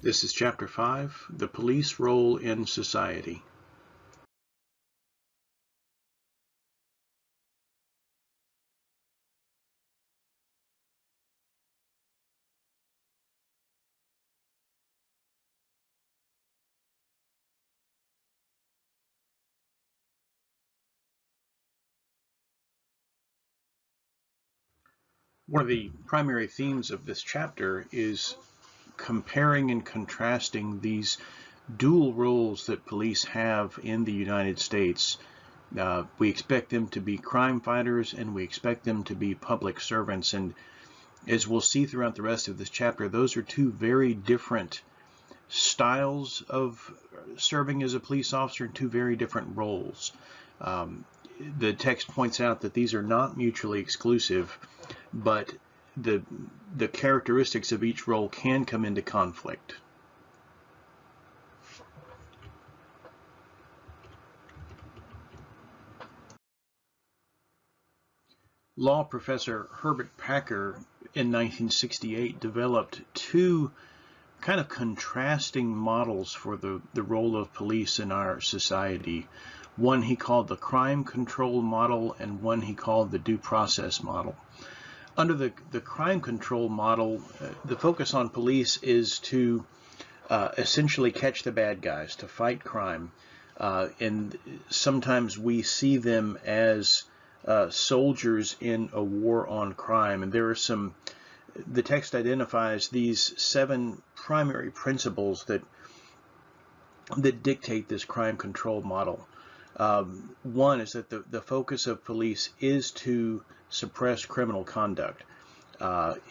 This is Chapter 5, The Police Role in Society. One of the primary themes of this chapter is comparing and contrasting these dual roles that police have in the United States. We expect them to be crime fighters and we expect them to be public servants. And as we'll see throughout the rest of this chapter, those are two very different styles of serving as a police officer and two very different roles. The text points out that these are not mutually exclusive, but the characteristics of each role can come into conflict. Law professor Herbert Packer in 1968 developed two kind of contrasting models for the role of police in our society. One he called the crime control model and one he called the due process model. Under the crime control model, the focus on police is to essentially catch the bad guys, to fight crime. And sometimes we see them as soldiers in a war on crime. And there are the text identifies these 7 primary principles that dictate this crime control model. One is that the focus of police is to suppress criminal conduct,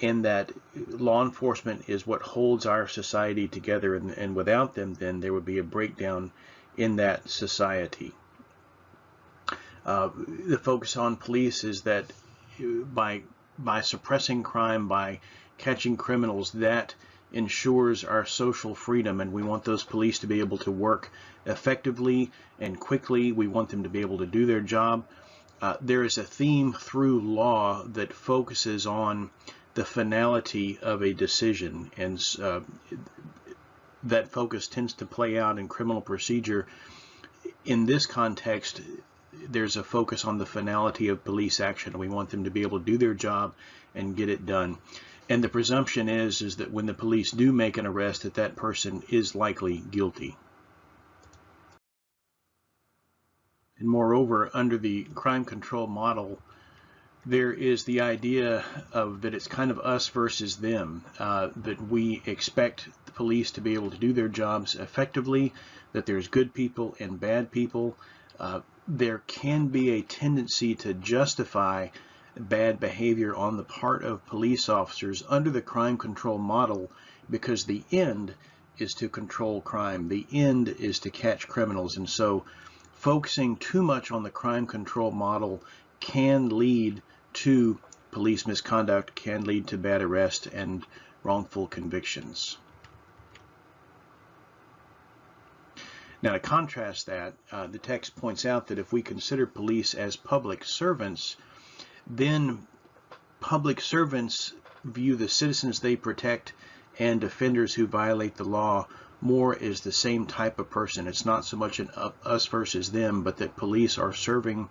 in that law enforcement is what holds our society together, and without them then there would be a breakdown in that society. The focus on police is that by suppressing crime, by catching criminals, that ensures our social freedom, and we want those police to be able to work effectively and quickly. We want them to be able to do their job. There is a theme through law that focuses on the finality of a decision, and that focus tends to play out in criminal procedure. In this context, there's a focus on the finality of police action. We want them to be able to do their job and get it done. And the presumption is that when the police do make an arrest, that person is likely guilty. And moreover, under the crime control model, there is the idea of that it's kind of us versus them, that we expect the police to be able to do their jobs effectively, that there's good people and bad people. There can be a tendency to justify bad behavior on the part of police officers under the crime control model, because the end is to control crime. The end is to catch criminals. And so focusing too much on the crime control model can lead to police misconduct, can lead to bad arrest and wrongful convictions. Now, to contrast that, the text points out that if we consider police as public servants, then public servants view the citizens they protect and offenders who violate the law more as the same type of person. It's not so much an us versus them, but that police are serving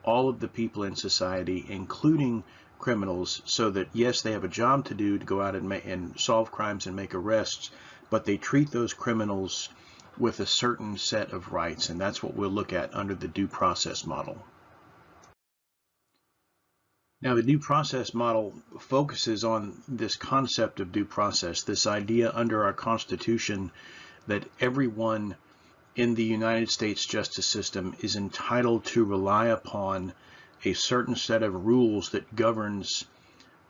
all of the people in society, including criminals, so that yes, they have a job to do to go out and solve crimes and make arrests, but they treat those criminals with a certain set of rights, and that's what we'll look at under the due process model. Now, the due process model focuses on this concept of due process, this idea under our Constitution that everyone in the United States justice system is entitled to rely upon a certain set of rules that governs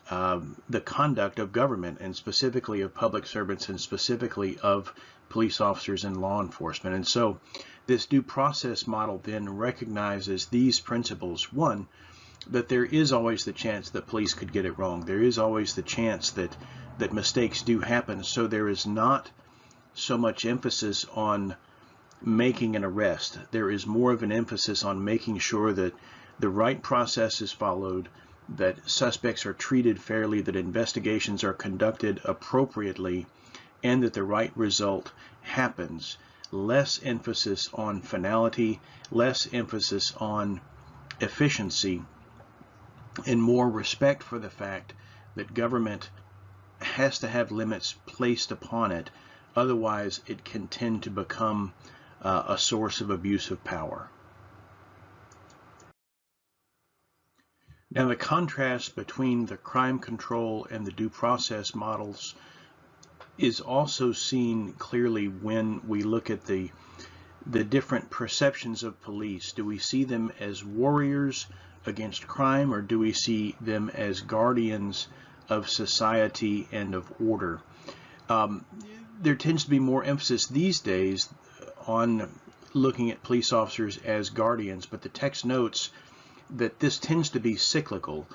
the conduct of government, and specifically of public servants, and specifically of police officers and law enforcement. And so this due process model then recognizes these principles. One, that there is always the chance that police could get it wrong. There is always the chance that mistakes do happen. So there is not so much emphasis on making an arrest. There is more of an emphasis on making sure that the right process is followed, that suspects are treated fairly, that investigations are conducted appropriately, and that the right result happens. Less emphasis on finality, less emphasis on efficiency, and more respect for the fact that government has to have limits placed upon it. Otherwise, it can tend to become a source of abuse of power. Now, the contrast between the crime control and the due process models is also seen clearly when we look at the different perceptions of police. Do we see them as warriors against crime, or do we see them as guardians of society and of order? There tends to be more emphasis these days on looking at police officers as guardians, but the text notes that this tends to be cyclical,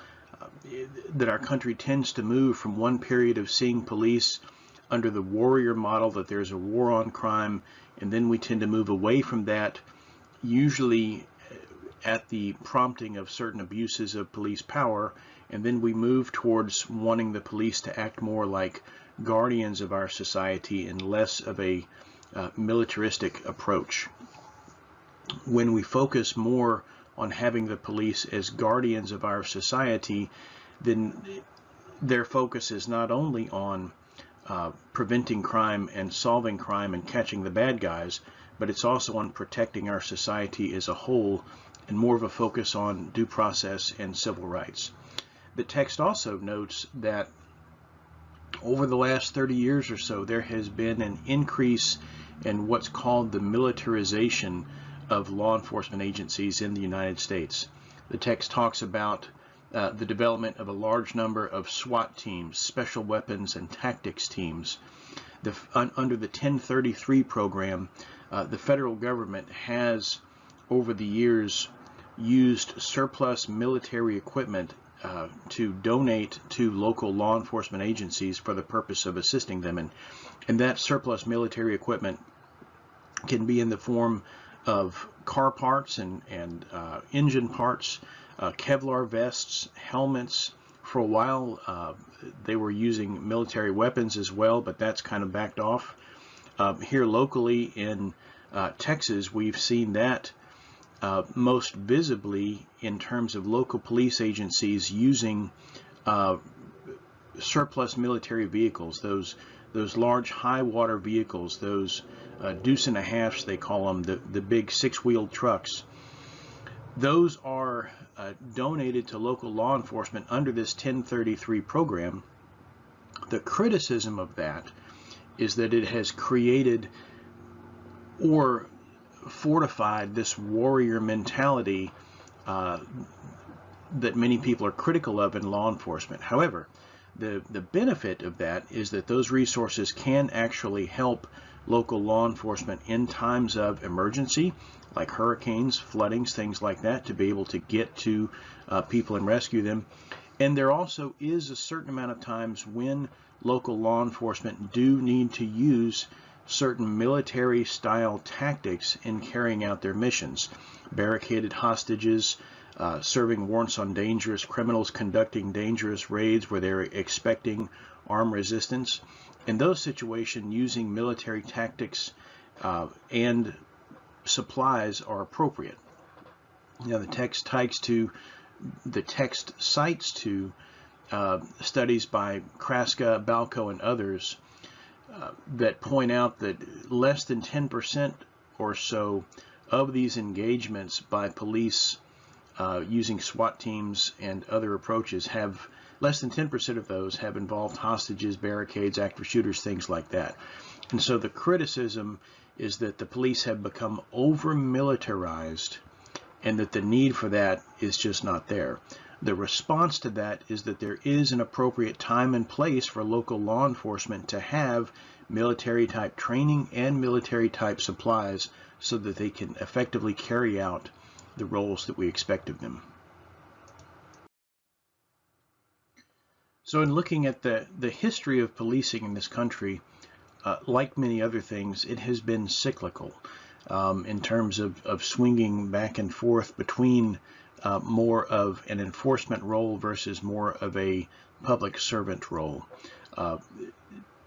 that our country tends to move from one period of seeing police under the warrior model, that there's a war on crime, and then we tend to move away from that, usually at the prompting of certain abuses of police power, and then we move towards wanting the police to act more like guardians of our society and less of a militaristic approach. When we focus more on having the police as guardians of our society, then their focus is not only on preventing crime and solving crime and catching the bad guys, but it's also on protecting our society as a whole, and more of a focus on due process and civil rights. The text also notes that over the last 30 years or so, there has been an increase in what's called the militarization of law enforcement agencies in the United States. The text talks about the development of a large number of SWAT teams, special weapons and tactics teams. Under the 1033 program, the federal government has, over the years, used surplus military equipment to donate to local law enforcement agencies for the purpose of assisting them. And that surplus military equipment can be in the form of car parts and engine parts, Kevlar vests, helmets. For a while, they were using military weapons as well, but that's kind of backed off. Here locally in Texas, we've seen that most visibly in terms of local police agencies using surplus military vehicles, those large high water vehicles, those deuce and a halfs, they call them, the big six-wheeled trucks. Those are donated to local law enforcement under this 1033 program. The criticism of that is that it has created or fortified this warrior mentality that many people are critical of in law enforcement. However, the benefit of that is that those resources can actually help local law enforcement in times of emergency, like hurricanes, floodings, things like that, to be able to get to people and rescue them. And there also is a certain amount of times when local law enforcement do need to use certain military-style tactics in carrying out their missions. Barricaded hostages, serving warrants on dangerous criminals, conducting dangerous raids where they're expecting armed resistance. In those situations, using military tactics and supplies are appropriate. Now, the text cites to studies by Kraska, Balco, and others that point out that less than 10% or so of these engagements by police using SWAT teams and other approaches have, less than 10% of those have involved hostages, barricades, active shooters, things like that. And so the criticism is that the police have become over-militarized and that the need for that is just not there. The response to that is that there is an appropriate time and place for local law enforcement to have military-type training and military-type supplies so that they can effectively carry out the roles that we expect of them. So in looking at the history of policing in this country, like many other things, it has been cyclical in terms of swinging back and forth between more of an enforcement role versus more of a public servant role.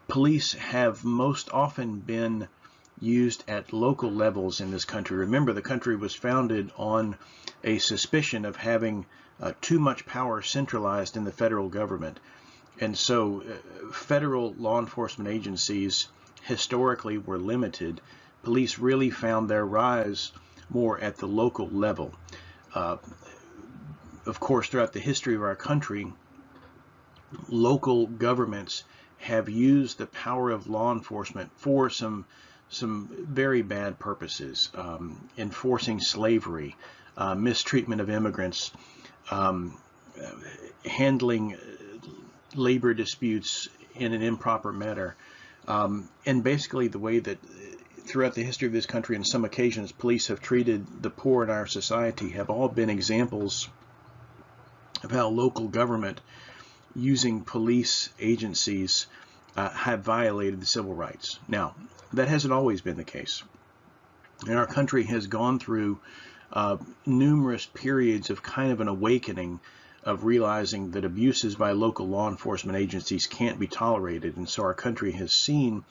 police have most often been used at local levels in this country. Remember, the country was founded on a suspicion of having too much power centralized in the federal government. And so federal law enforcement agencies historically were limited. Police really found their rise more at the local level. Of course, throughout the history of our country, local governments have used the power of law enforcement for some very bad purposes, enforcing slavery, mistreatment of immigrants, handling labor disputes in an improper manner, and basically the way that throughout the history of this country, on some occasions, police have treated the poor in our society have all been examples of how local government using police agencies have violated the civil rights. Now, that hasn't always been the case. And our country has gone through numerous periods of kind of an awakening of realizing that abuses by local law enforcement agencies can't be tolerated. And so our country has seen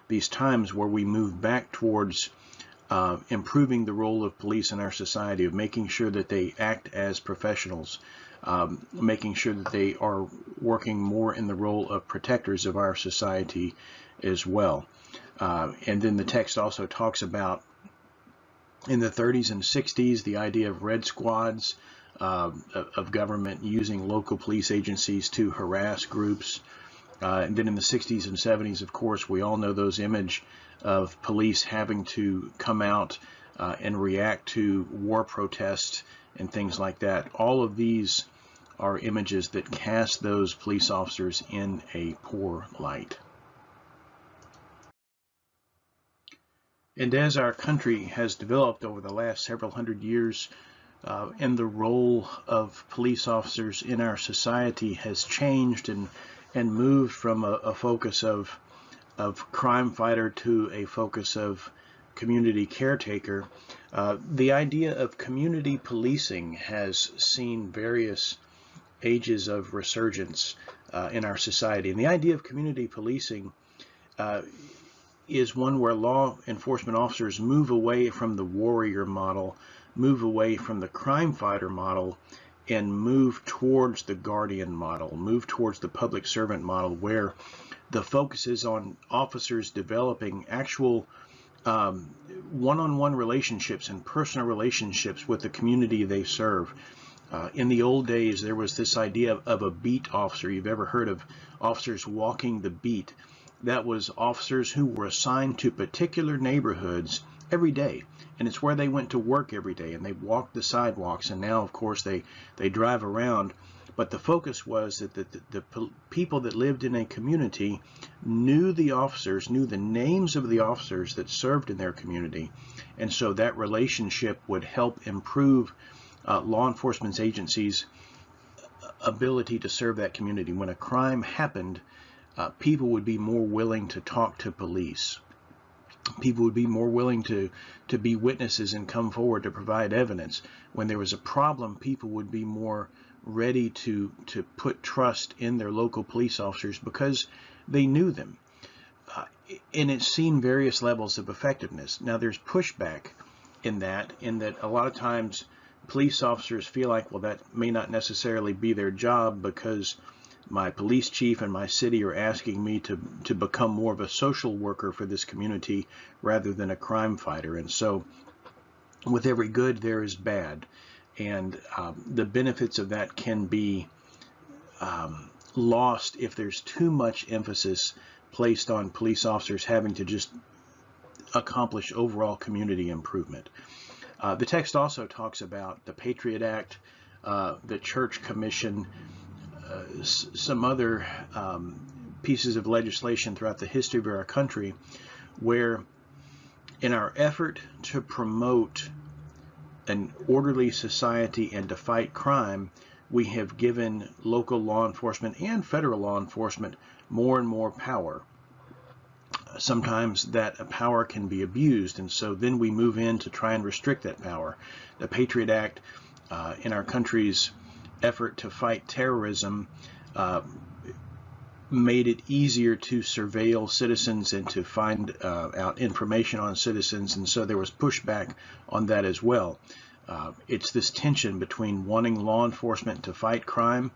these times where we move back towards improving the role of police in our society, of making sure that they act as professionals, making sure that they are working more in the role of protectors of our society as well. And then the text also talks about, in the 30s and 60s, the idea of red squads of government using local police agencies to harass groups. And then in the 60s and 70s, of course, we all know those images of police having to come out and react to war protests and things like that. All of these are images that cast those police officers in a poor light. And as our country has developed over the last several hundred years, and the role of police officers in our society has changed and moved from a focus of crime fighter to a focus of community caretaker, the idea of community policing has seen various ages of resurgence in our society. And the idea of community policing is one where law enforcement officers move away from the warrior model, move away from the crime fighter model, and move towards the guardian model, move towards the public servant model, where the focus is on officers developing actual one-on-one relationships and personal relationships with the community they serve. In the old days, there was this idea of a beat officer. You've ever heard of officers walking the beat? That was officers who were assigned to particular neighborhoods every day, and it's where they went to work every day, and they walked the sidewalks. And now, of course, they drive around. But the focus was that the people that lived in a community knew the officers, knew the names of the officers that served in their community, and so that relationship would help improve law enforcement agencies' ability to serve that community. When a crime happened, people would be more willing to talk to police. People would be more willing to be witnesses and come forward to provide evidence. When there was a problem, people would be more ready to put trust in their local police officers because they knew them. And it's seen various levels of effectiveness. Now, there's pushback in that a lot of times police officers feel like, well, that may not necessarily be their job because my police chief and my city are asking me to become more of a social worker for this community rather than a crime fighter. And so with every good, there is bad. And the benefits of that can be lost if there's too much emphasis placed on police officers having to just accomplish overall community improvement. The text also talks about the Patriot Act, the Church Commission, some other pieces of legislation throughout the history of our country, where in our effort to promote an orderly society and to fight crime, we have given local law enforcement and federal law enforcement more and more power. Sometimes that power can be abused, and so then we move in to try and restrict that power. The Patriot Act, in our country's effort to fight terrorism, made it easier to surveil citizens and to find out information on citizens, and so there was pushback on that as well. It's this tension between wanting law enforcement to fight crime,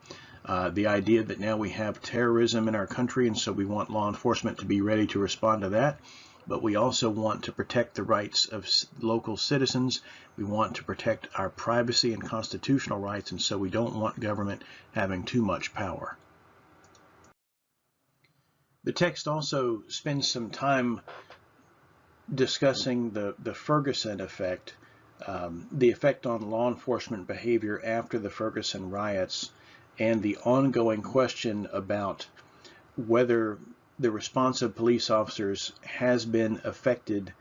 the idea that now we have terrorism in our country, and so we want law enforcement to be ready to respond to that, but we also want to protect the rights of local citizens. We want to protect our privacy and constitutional rights, and so we don't want government having too much power. The text also spends some time discussing the Ferguson effect, the effect on law enforcement behavior after the Ferguson riots, and the ongoing question about whether the response of police officers has been affected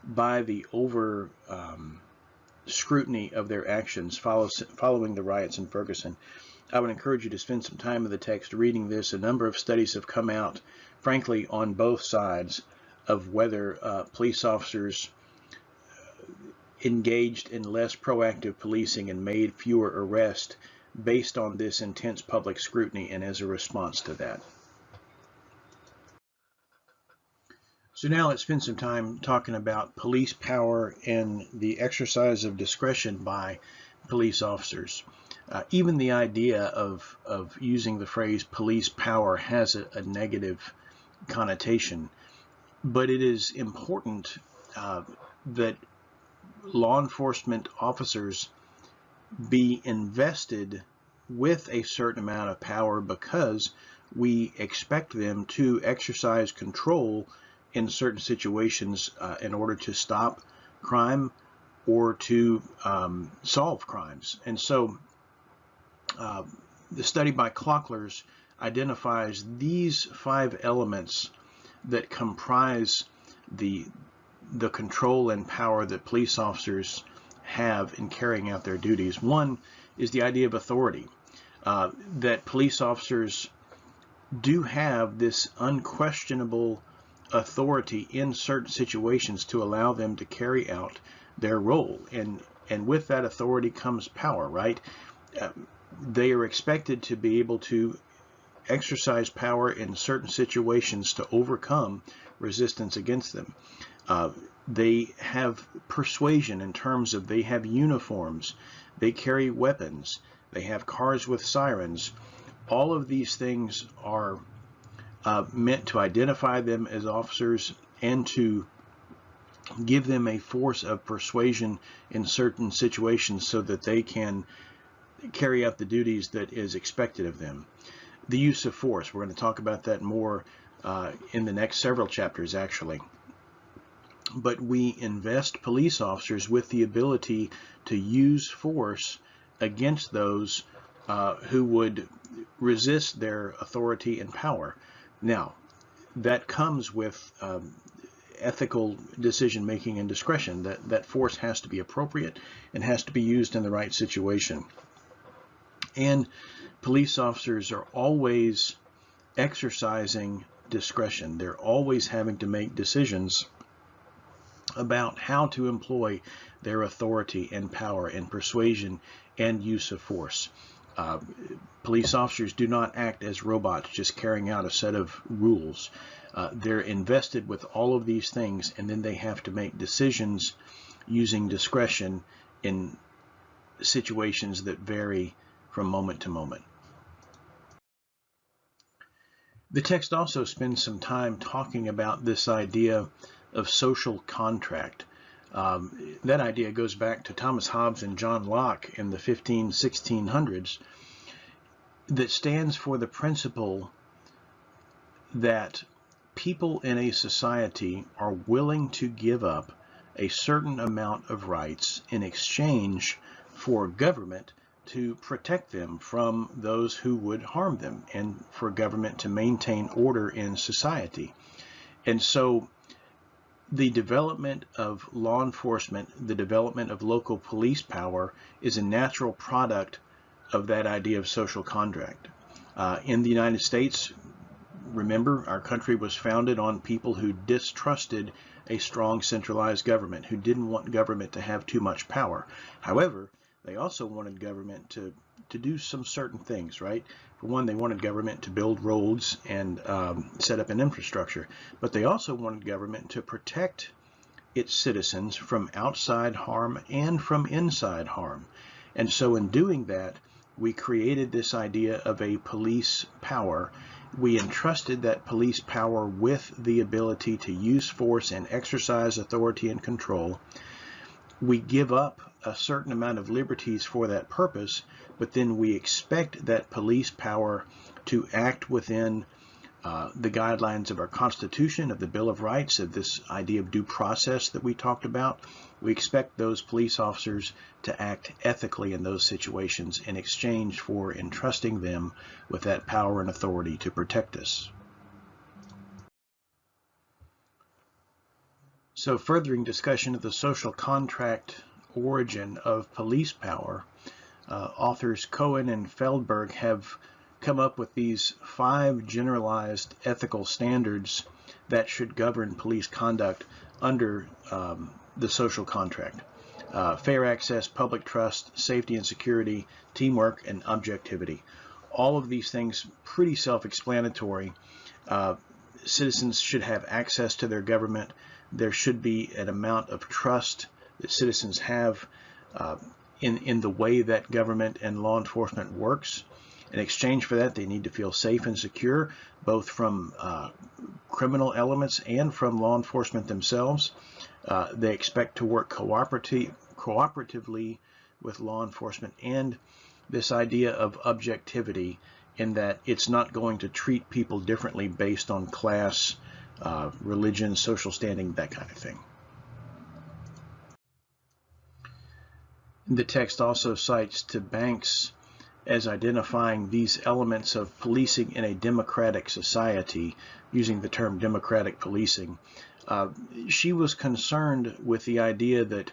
by the over scrutiny of their actions following the riots in Ferguson. I would encourage you to spend some time in the text reading this. A number of studies have come out, frankly, on both sides of whether police officers engaged in less proactive policing and made fewer arrests based on this intense public scrutiny and as a response to that. So now let's spend some time talking about police power and the exercise of discretion by police officers. Even the idea of using the phrase police power has a negative connotation, but it is important that law enforcement officers be invested with a certain amount of power because we expect them to exercise control in certain situations in order to stop crime or to solve crimes. And so the study by Clocklers identifies these 5 elements that comprise the control and power that police officers have in carrying out their duties. One is the idea of authority, that police officers do have this unquestionable authority in certain situations to allow them to carry out their role, and with that authority comes power, right? They are expected to be able to exercise power in certain situations to overcome resistance against them. They have persuasion in terms of they have uniforms, they carry weapons, they have cars with sirens. All of these things are meant to identify them as officers and to give them a force of persuasion in certain situations so that they can carry out the duties that is expected of them. The use of force, we're going to talk about that more in the next several chapters actually. But we invest police officers with the ability to use force against those who would resist their authority and power. Now, that comes with ethical decision-making and discretion. That force has to be appropriate and has to be used in the right situation. And police officers are always exercising discretion. They're always having to make decisions about how to employ their authority and power and persuasion and use of force. Police officers do not act as robots just carrying out a set of rules. They're invested with all of these things, and then they have to make decisions using discretion in situations that vary from moment to moment. The text also spends some time talking about this idea of social contract. That idea goes back to Thomas Hobbes and John Locke in the 1600s, that stands for the principle that people in a society are willing to give up a certain amount of rights in exchange for government to protect them from those who would harm them and for government to maintain order in society. And so the development of law enforcement, the development of local police power is a natural product of that idea of social contract. In the United States, remember, our country was founded on people who distrusted a strong centralized government, who didn't want government to have too much power. However, they also wanted government to do some certain things, right? For one, they wanted government to build roads and set up an infrastructure, but they also wanted government to protect its citizens from outside harm and from inside harm. And so in doing that, we created this idea of a police power. We entrusted that police power with the ability to use force and exercise authority and control. We give up a certain amount of liberties for that purpose, but then we expect that police power to act within the guidelines of our Constitution, of the Bill of Rights, of this idea of due process that we talked about. We expect those police officers to act ethically in those situations in exchange for entrusting them with that power and authority to protect us. So, furthering discussion of the social contract origin of police power, authors Cohen and Feldberg have come up with these 5 generalized ethical standards that should govern police conduct under the social contract. Fair access, public trust, safety and security, teamwork, and objectivity. All of these things pretty self-explanatory. Citizens should have access to their government. There should be an amount of trust that citizens have in the way that government and law enforcement works. In exchange for that, they need to feel safe and secure, both from criminal elements and from law enforcement themselves. They expect to work cooperatively with law enforcement, and this idea of objectivity, in that it's not going to treat people differently based on class, religion, social standing, that kind of thing. The text also cites to Banks as identifying these elements of policing in a democratic society, using the term democratic policing. She was concerned with the idea that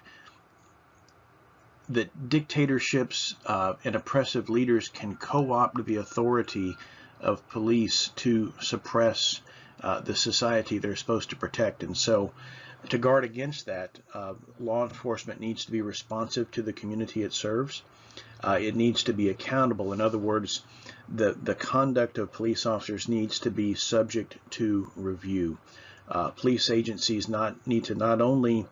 dictatorships and oppressive leaders can co-opt the authority of police to suppress the society they're supposed to protect. And so, to guard against that, law enforcement needs to be responsive to the community it serves. It needs to be accountable. In other words, the conduct of police officers needs to be subject to review. Police agencies need to not only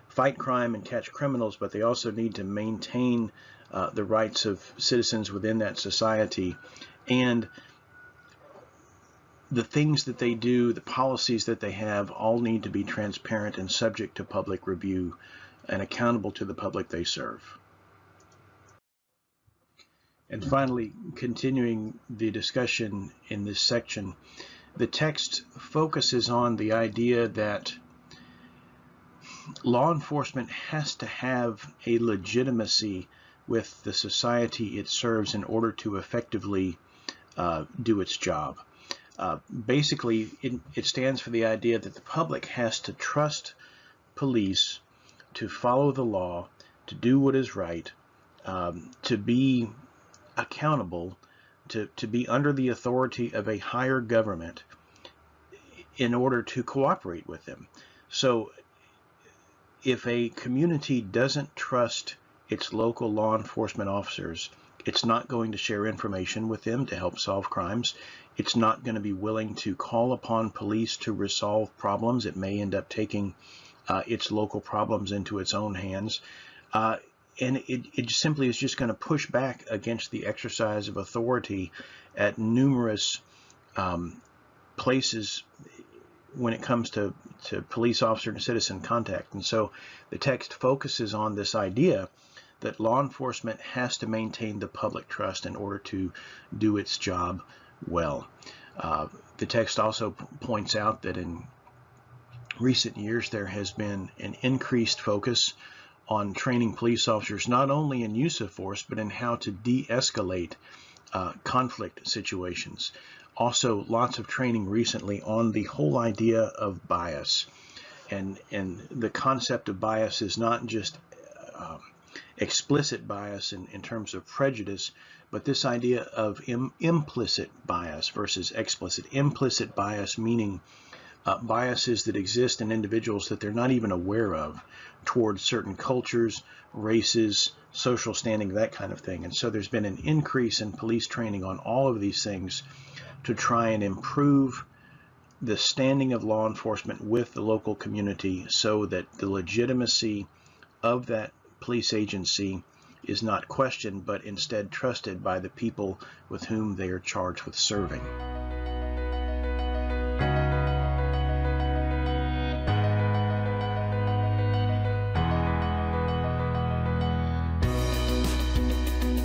fight crime and catch criminals, but they also need to maintain the rights of citizens within that society. And the things that they do, the policies that they have, all need to be transparent and subject to public review and accountable to the public they serve. And finally, continuing the discussion in this section, the text focuses on the idea that law enforcement has to have a legitimacy with the society it serves in order to effectively do its job. Basically, it stands for the idea that the public has to trust police to follow the law, to do what is right, to be accountable, to be under the authority of a higher government in order to cooperate with them. So if a community doesn't trust its local law enforcement officers, it's not going to share information with them to help solve crimes. It's not going to be willing to call upon police to resolve problems. It may end up taking its local problems into its own hands. And it simply is just going to push back against the exercise of authority at numerous places when it comes to police officer and citizen contact. And so the text focuses on this idea that law enforcement has to maintain the public trust in order to do its job well. The text also points out that in recent years there has been an increased focus on training police officers not only in use of force, but in how to de-escalate conflict situations. Also, lots of training recently on the whole idea of bias. And the concept of bias is not just explicit bias in terms of prejudice, but this idea of implicit bias versus explicit. Implicit bias meaning biases that exist in individuals that they're not even aware of towards certain cultures, races, social standing, that kind of thing. And so there's been an increase in police training on all of these things to try and improve the standing of law enforcement with the local community so that the legitimacy of that police agency is not questioned, but instead trusted by the people with whom they are charged with serving.